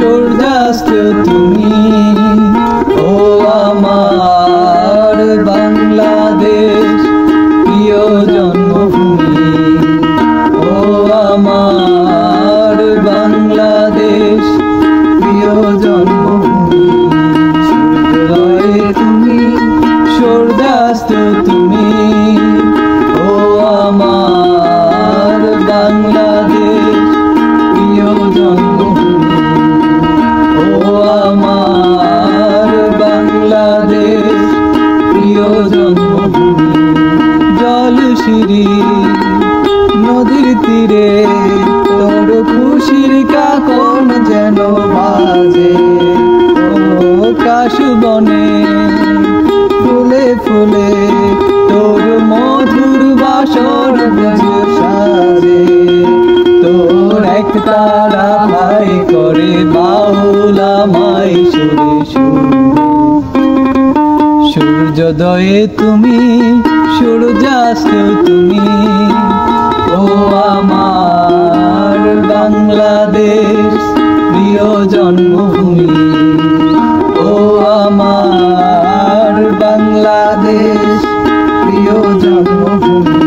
সূর্যাস্ত তুমি, ও আমার বাংলাদেশ প্রিয় জন্মভূমি। ও আমার বাংলাদেশ প্রিয় জন্মভূমি। সূর্যোদয়ে তুমি, সূর্যাস্ত তুমি, ও আমার বাংলাদেশ প্রিয় জন্মভূমি। ও আমার বাংলাদেশ প্রিয় জন্মভূমি। জলশিরি নদীর তীরে তোর খুশির কাকন যেন বাজে। ও কাশবনে ফুলে ফুলে তোর মধুর বাসর সাজে। তোর এক তারা ভাই করে বাউল আমায় সুরে সুরে। সূর্যোদয়ে তুমি, সূর্যাস্ত তুমি, ও আমার বাংলাদেশ প্রিয় জন্মভূমি। ও আমার বাংলাদেশ প্রিয় জন্মভূমি।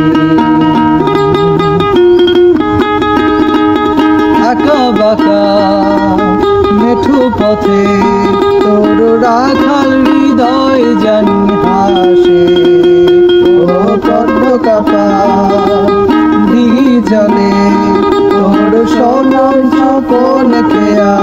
আঁকা বাঁকা মেঠো পথে তোর রাখাল হৃদয় জানি হাসে। ও পদ্ম কাপা দিঘি জলে তোর সোনার স্বপন খেয়া